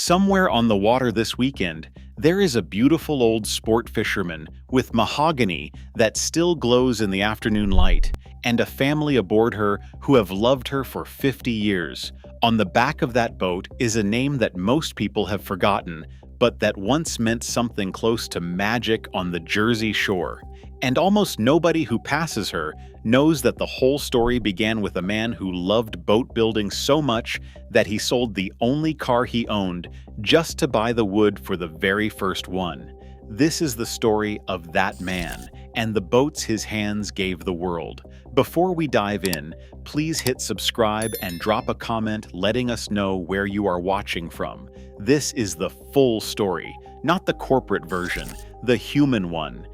Somewhere on the water this weekend, there is a beautiful old sport fisherman with mahogany that still glows in the afternoon light, and a family aboard her who have loved her for 50 years. On the back of that boat is a name that most people have forgotten, but that once meant something close to magic on the Jersey Shore. And almost nobody who passes her knows that the whole story began with a man who loved boat building so much that he sold the only car he owned just to buy the wood for the very first one. This is the story of that man and the boats his hands gave the world. Before we dive in, please hit subscribe and drop a comment letting us know where you are watching from. This is the full story, not the corporate version, the human one.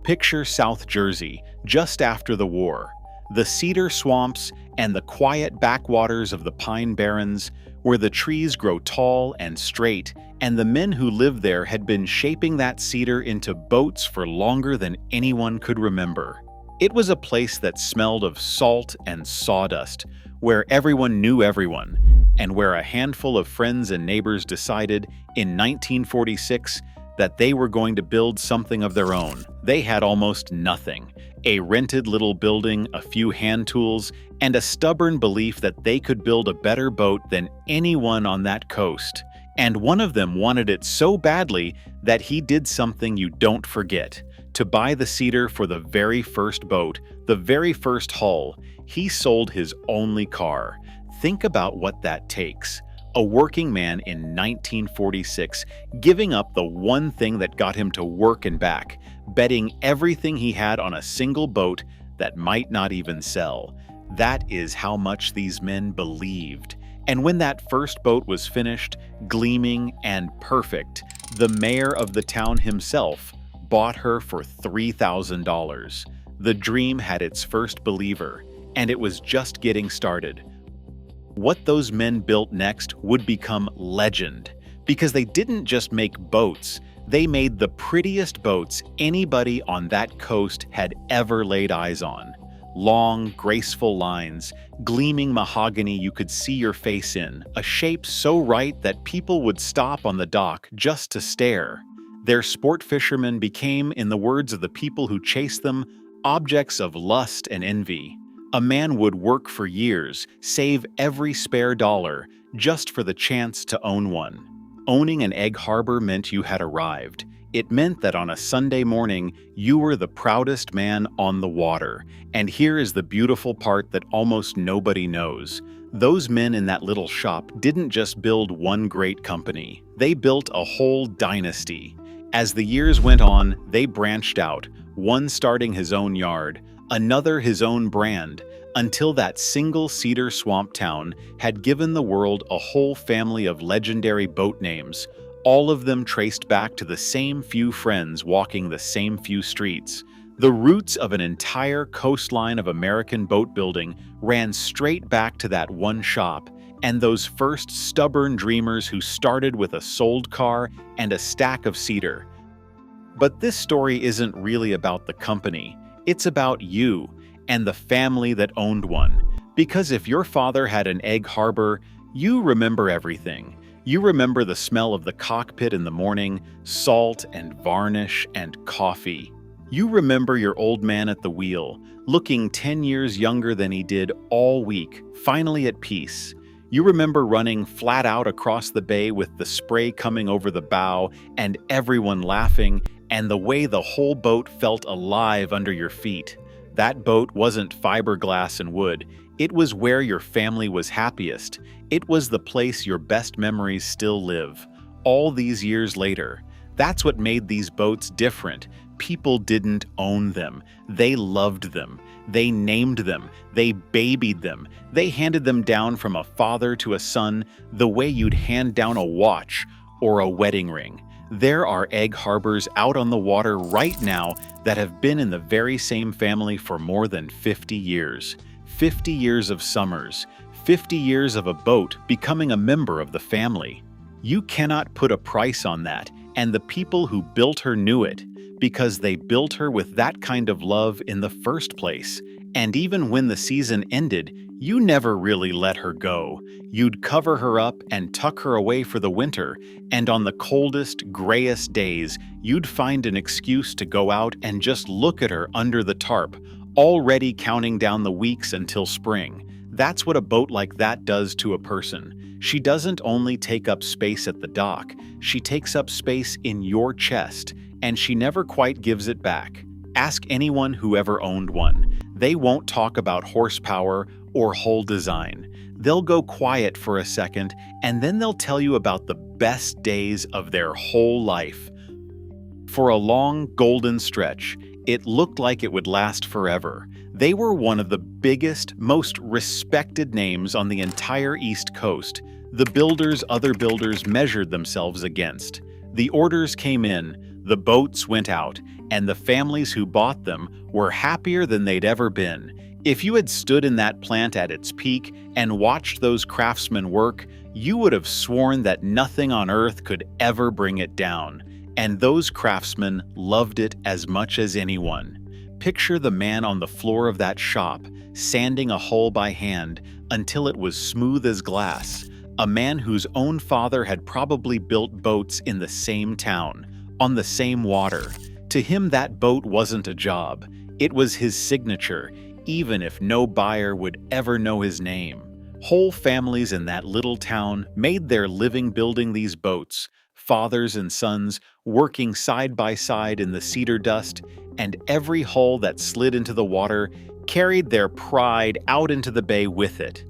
Picture South Jersey, just after the war. The cedar swamps and the quiet backwaters of the Pine Barrens, where the trees grow tall and straight, and the men who lived there had been shaping that cedar into boats for longer than anyone could remember. It was a place that smelled of salt and sawdust, where everyone knew everyone, and where a handful of friends and neighbors decided, in 1946, that they were going to build something of their own. They had almost nothing. A rented little building, a few hand tools, and a stubborn belief that they could build a better boat than anyone on that coast. And one of them wanted it so badly that he did something you don't forget. To buy the cedar for the very first boat, the very first hull, he sold his only car. Think about what that takes. A working man in 1946, giving up the one thing that got him to work and back, betting everything he had on a single boat that might not even sell. That is how much these men believed. And when that first boat was finished, gleaming and perfect, the mayor of the town himself bought her for $3,000. The dream had its first believer, and it was just getting started. What those men built next would become legend, because they didn't just make boats, they made the prettiest boats anybody on that coast had ever laid eyes on. Long, graceful lines, gleaming mahogany you could see your face in, a shape so right that people would stop on the dock just to stare. Their sport fishermen became, in the words of the people who chased them, objects of lust and envy. A man would work for years, save every spare dollar, just for the chance to own one. Owning an egg harbor meant you had arrived. It meant that on a Sunday morning, you were the proudest man on the water. And here is the beautiful part that almost nobody knows. Those men in that little shop didn't just build one great company. They built a whole dynasty. As the years went on, they branched out, one starting his own yard, another his own brand, until that single cedar swamp town had given the world a whole family of legendary boat names, all of them traced back to the same few friends walking the same few streets. The roots of an entire coastline of American boat building ran straight back to that one shop, and those first stubborn dreamers who started with a sold car and a stack of cedar. But this story isn't really about the company. It's about you and the family that owned one. Because if your father had an egg harbor, you remember everything. You remember the smell of the cockpit in the morning, salt and varnish and coffee. You remember your old man at the wheel, looking 10 years younger than he did all week, finally at peace. You remember running flat out across the bay with the spray coming over the bow and everyone laughing, and the way the whole boat felt alive under your feet. That boat wasn't fiberglass and wood. It was where your family was happiest. It was the place your best memories still live, all these years later. That's what made these boats different. People didn't own them. They loved them. They named them. They babied them. They handed them down from a father to a son the way you'd hand down a watch or a wedding ring. There are egg harbors out on the water right now that have been in the very same family for more than 50 years. 50 years of summers, 50 years of a boat becoming a member of the family. You cannot put a price on that, and the people who built her knew it, because they built her with that kind of love in the first place. And even when the season ended, You never really let her go. You'd cover her up and tuck her away for the winter, and on the coldest, grayest days, you'd find an excuse to go out and just look at her under the tarp, already counting down the weeks until spring. That's what a boat like that does to a person. She doesn't only take up space at the dock, she takes up space in your chest, and she never quite gives it back. Ask anyone who ever owned one. They won't talk about horsepower or hull design. They'll go quiet for a second, and then they'll tell you about the best days of their whole life. For a long, golden stretch, it looked like it would last forever. They were one of the biggest, most respected names on the entire East Coast, the builders other builders measured themselves against. The orders came in, the boats went out, and the families who bought them were happier than they'd ever been. If you had stood in that plant at its peak and watched those craftsmen work, you would have sworn that nothing on earth could ever bring it down. And those craftsmen loved it as much as anyone. Picture the man on the floor of that shop, sanding a hull by hand until it was smooth as glass. A man whose own father had probably built boats in the same town, on the same water. To him, that boat wasn't a job. It was his signature, even if no buyer would ever know his name. Whole families in that little town made their living building these boats, fathers and sons working side by side in the cedar dust, and every hull that slid into the water carried their pride out into the bay with it.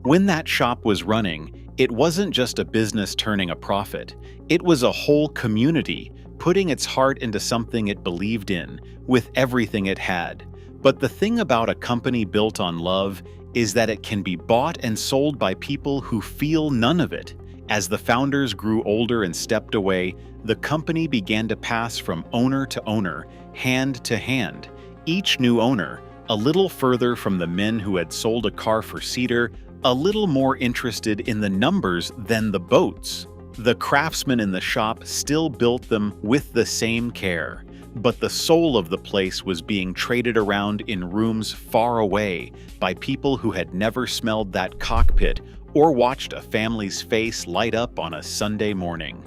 When that shop was running, it wasn't just a business turning a profit. It was a whole community putting its heart into something it believed in, with everything it had. But the thing about a company built on love is that it can be bought and sold by people who feel none of it. As the founders grew older and stepped away, the company began to pass from owner to owner, hand to hand. Each new owner, a little further from the men who had sold a car for cedar, a little more interested in the numbers than the boats. The craftsmen in the shop still built them with the same care, but the soul of the place was being traded around in rooms far away by people who had never smelled that cockpit or watched a family's face light up on a Sunday morning.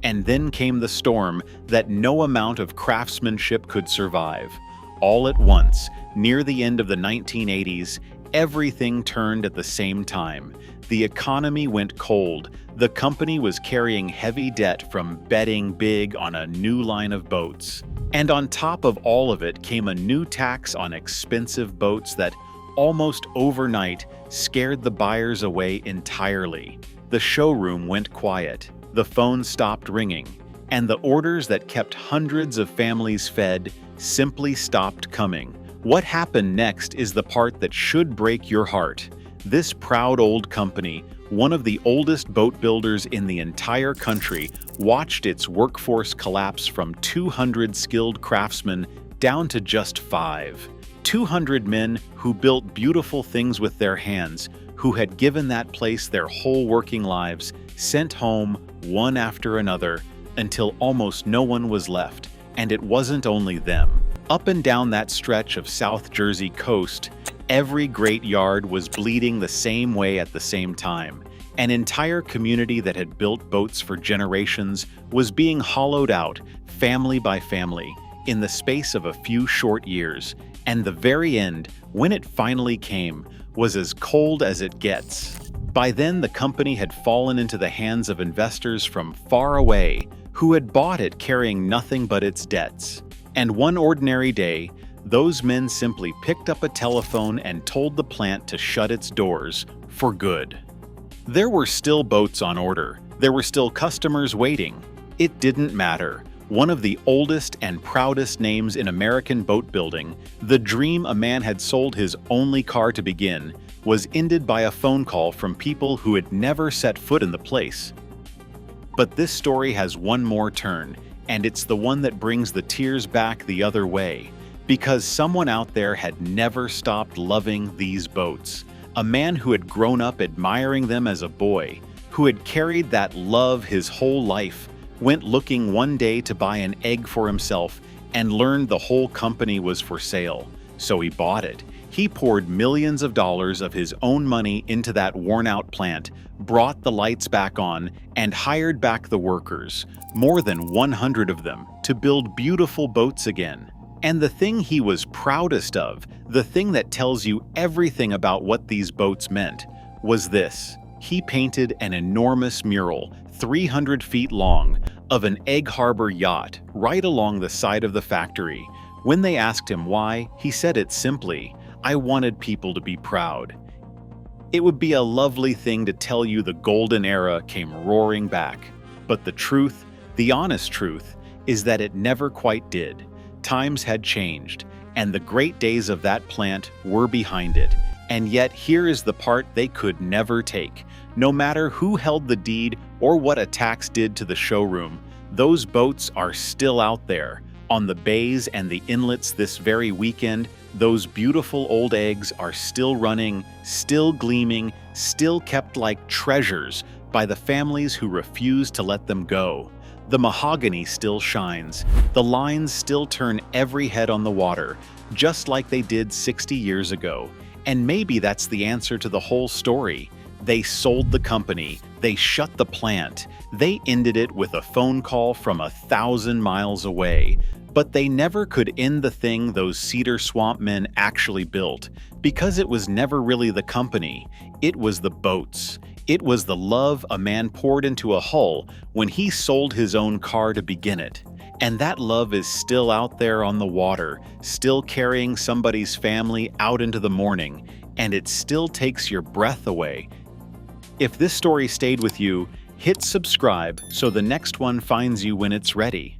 And then came the storm that no amount of craftsmanship could survive. All at once, near the end of the 1980s, everything turned at the same time. The economy went cold. The company was carrying heavy debt from betting big on a new line of boats. And on top of all of it came a new tax on expensive boats that, almost overnight, scared the buyers away entirely. The showroom went quiet. The phone stopped ringing. And the orders that kept hundreds of families fed simply stopped coming. What happened next is the part that should break your heart. This proud old company, one of the oldest boat builders in the entire country, watched its workforce collapse from 200 skilled craftsmen down to just 5. 200 men who built beautiful things with their hands, who had given that place their whole working lives, sent home one after another until almost no one was left, and it wasn't only them. Up and down that stretch of South Jersey coast, every great yard was bleeding the same way at the same time. An entire community that had built boats for generations was being hollowed out, family by family, in the space of a few short years. And the very end, when it finally came, was as cold as it gets. By then, the company had fallen into the hands of investors from far away, who had bought it carrying nothing but its debts. And one ordinary day, those men simply picked up a telephone and told the plant to shut its doors for good. There were still boats on order. There were still customers waiting. It didn't matter. One of the oldest and proudest names in American boat building, the dream a man had sold his only car to begin, was ended by a phone call from people who had never set foot in the place. But this story has one more turn, and it's the one that brings the tears back the other way, because someone out there had never stopped loving these boats. A man who had grown up admiring them as a boy, who had carried that love his whole life, went looking one day to buy an egg for himself and learned the whole company was for sale. So he bought it. He poured millions of dollars of his own money into that worn-out plant, brought the lights back on, and hired back the workers, more than 100 of them, to build beautiful boats again. And the thing he was proudest of, the thing that tells you everything about what these boats meant, was this. He painted an enormous mural, 300 feet long, of an Egg Harbor yacht right along the side of the factory. When they asked him why, he said it simply, "I wanted people to be proud." It would be a lovely thing to tell you the golden era came roaring back. But the truth, the honest truth, is that it never quite did. Times had changed, and the great days of that plant were behind it. And yet here is the part they could never take. No matter who held the deed or what a tax did to the showroom, those boats are still out there. On the bays and the inlets this very weekend, those beautiful old eggs are still running, still gleaming, still kept like treasures by the families who refuse to let them go. The mahogany still shines. The lines still turn every head on the water, just like they did 60 years ago. And maybe that's the answer to the whole story. They sold the company. They shut the plant. They ended it with a phone call from 1,000 miles away. But they never could end the thing those cedar swamp men actually built, because it was never really the company. It was the boats. It was the love a man poured into a hull when he sold his own car to begin it. And that love is still out there on the water, still carrying somebody's family out into the morning, and it still takes your breath away. If this story stayed with you, hit subscribe so the next one finds you when it's ready.